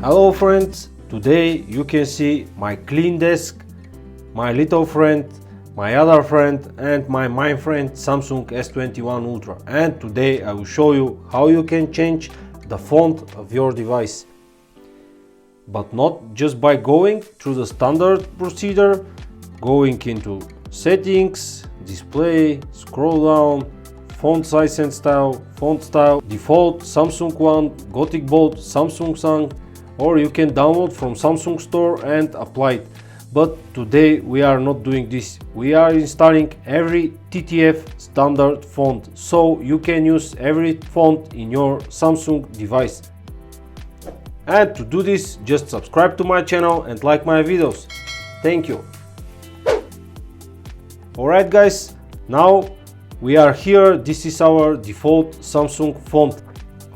Hello friends, today you can see my clean desk, my little friend, my other friend and my main friend Samsung S21 Ultra, and today I will show you how you can change the font of your device. But not just by going through the standard procedure, going into settings, display, scroll down, font size and style, font style, default, Samsung one, Gothic bold, Samsung Sang, or you can download from Samsung store and apply it. But today we are not doing this. We are installing every TTF standard font, so you can use every font in your Samsung device. And to do this, just subscribe to my channel and like my videos. Thank you. Alright guys, now we are here. This is our default Samsung font.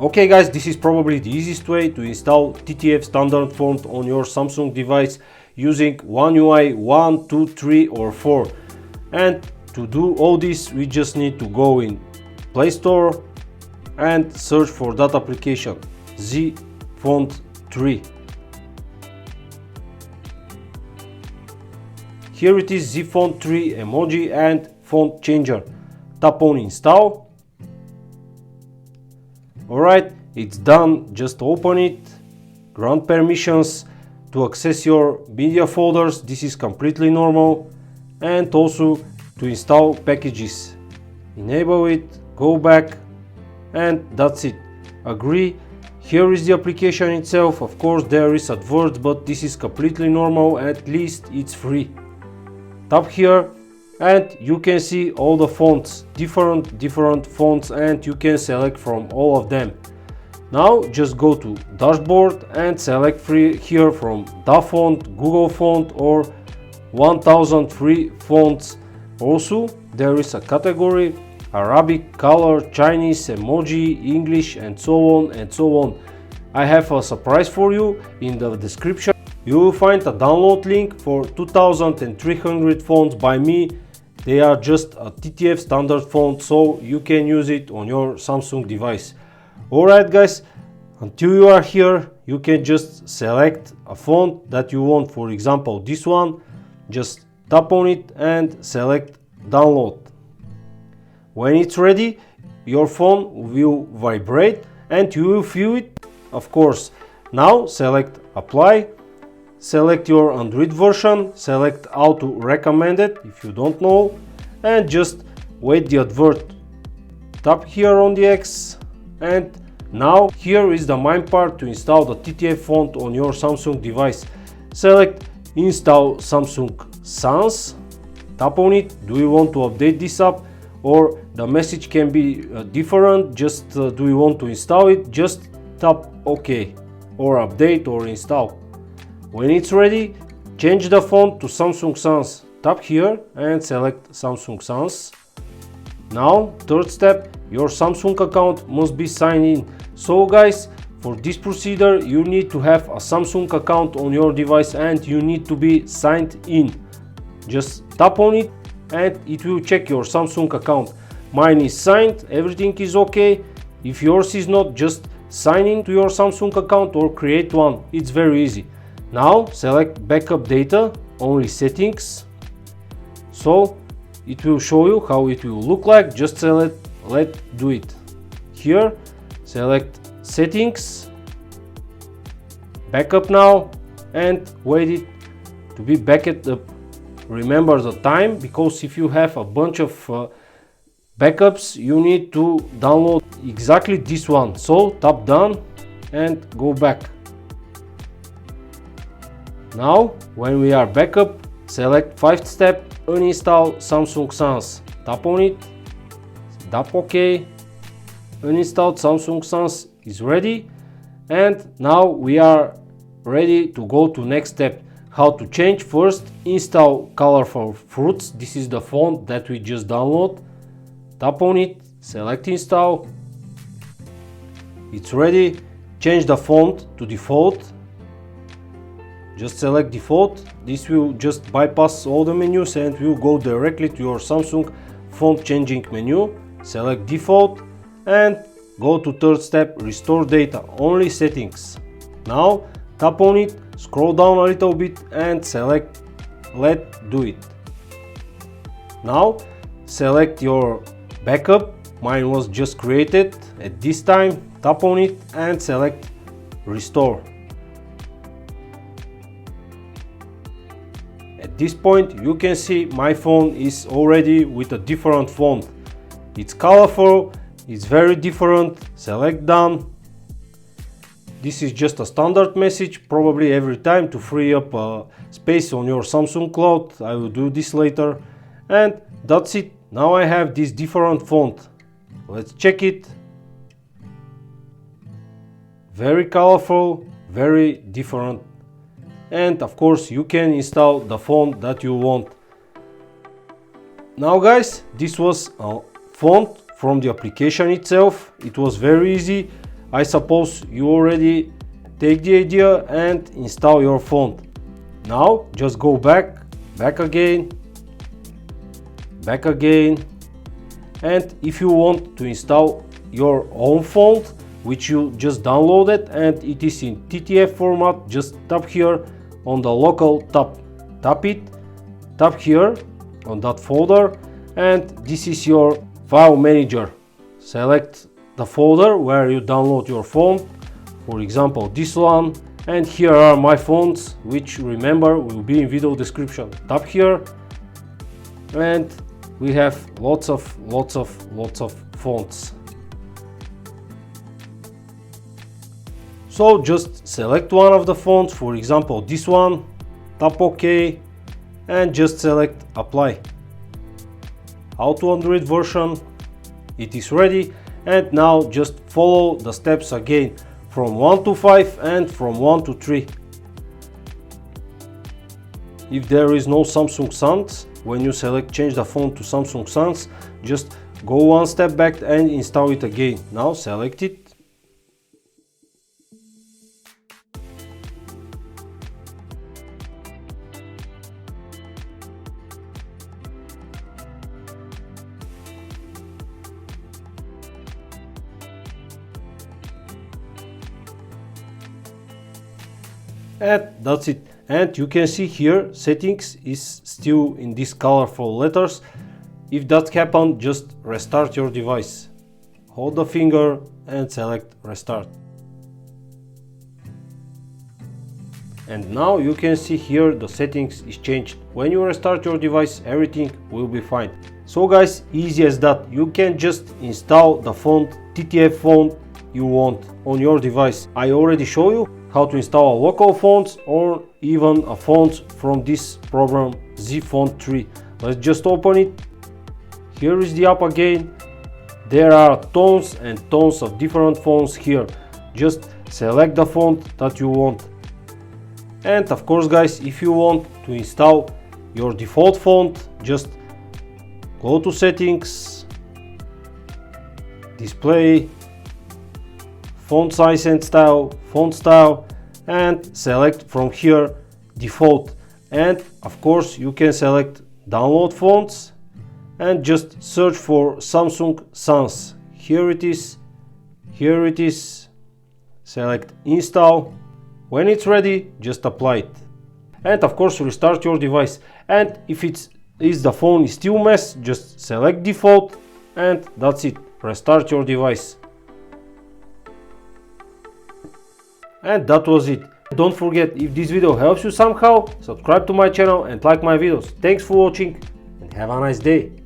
Okay guys, this is probably the easiest way to install TTF standard font on your Samsung device using One UI 1, 2, 3 or 4. And to do all this, we just need to go in Play Store and search for that application, zFont 3. Here it is, zFont 3 emoji and font changer. Tap on install. Alright, it's done. Just open it, grant permissions to access your media folders. This is completely normal. And also to install packages. Enable it, go back, and that's it. Agree. Here is the application itself. Of course there is adverts, but this is completely normal, at least it's free. Tap here and you can see all the fonts, different fonts, and you can select from all of them. Now just go to dashboard and select free here from zFont, Google Font or 1000 free fonts. Also there is a category: Arabic, color, Chinese, emoji, English, and so on and so on. I have a surprise for you. In the description you will find a download link for 2300 fonts by me. They are just a TTF standard font, so you can use it on your Samsung device. Alright guys, until you are here, you can just select a font that you want. For example, this one. Just tap on it and select download. When it's ready, your phone will vibrate and you will feel it, of course. Now select apply. Select your Android version, select how to recommend it if you don't know, and just wait the advert. Tap here on the X, and now here is the main part to install the TTF font on your Samsung device. Select install Samsung Sans, tap on it. Do you want to update this app, or the message can be different? Just do you want to install it? Just tap OK, or update or install. When it's ready, change the font to Samsung Sans. Tap here and select Samsung Sans. Now, third step, your Samsung account must be signed in. So guys, for this procedure you need to have a Samsung account on your device and you need to be signed in. Just tap on it and it will check your Samsung account. Mine is signed, everything is okay. If yours is not, just sign in to your Samsung account or create one. It's very easy. Now select backup data, only settings. So it will show you how it will look like. Just select let's do it. Here select settings, backup now, and wait it to be backed up. Remember the time, because if you have a bunch of backups you need to download exactly this one. So tap done and go back. Now, when we are backup, select 5th step, uninstall Samsung Sans. Tap on it, tap OK. Uninstalled Samsung Sans is ready, and now we are ready to go to next step. How to change? First, install Colorful Fruits. This is the font that we just download. Tap on it, select install. It's ready. Change the font to default. Just select default. This will just bypass all the menus and will go directly to your Samsung font changing menu. Select default and go to third step, restore data, only settings. Now tap on it, scroll down a little bit and select Let Do It. Now select your backup. Mine was just created at this time. Tap on it and select Restore. At this point you can see my phone is already with a different font. It's colorful, it's very different. Select Done. This is just a standard message, probably every time to free up space on your Samsung Cloud. I will do this later. And that's it. Now I have this different font. Let's check it. Very colorful, very different. And of course you can install the font that you want. Now guys, this was a font from the application itself. It was very easy. I suppose you already take the idea and install your font. Now just go back again, and if you want to install your own font which you just downloaded and it is in TTF format, just tap here on the local tab, tap here on that folder, and this is your file manager. Select the folder where you download your font, for example this one, and here are my fonts, which remember will be in video description. Tap here and we have lots of fonts. So just select one of the fonts, for example this one, tap OK and just select Apply. How to Android version, it is ready. And now just follow the steps again from 1 to 5 and from 1 to 3. If there is no Samsung Sans, when you select change the font to Samsung Sans, just go one step back and install it again. Now select it. And that's it. And you can see here settings is still in these colorful letters. If that happened, just restart your device. Hold the finger and select restart. And now you can see here the settings is changed. When you restart your device, everything will be fine. So guys, easy as that. You can just install the font, TTF font you want on your device. I already show you how to install a local fonts or even a font from this program zFont 3. Let's just open it. Here is the app again. There are tons and tons of different fonts here. Just select the font that you want. And of course guys, if you want to install your default font, just go to settings, display, font size and style, font style, and select from here default. And of course you can select download fonts and just search for Samsung Sans. Here it is, select install. When it's ready, just apply it. And of course restart your device. And if the phone is still mess, just select default and that's it. Restart your device. And that was it. Don't forget, if this video helps you somehow, subscribe to my channel and like my videos. Thanks for watching and have a nice day.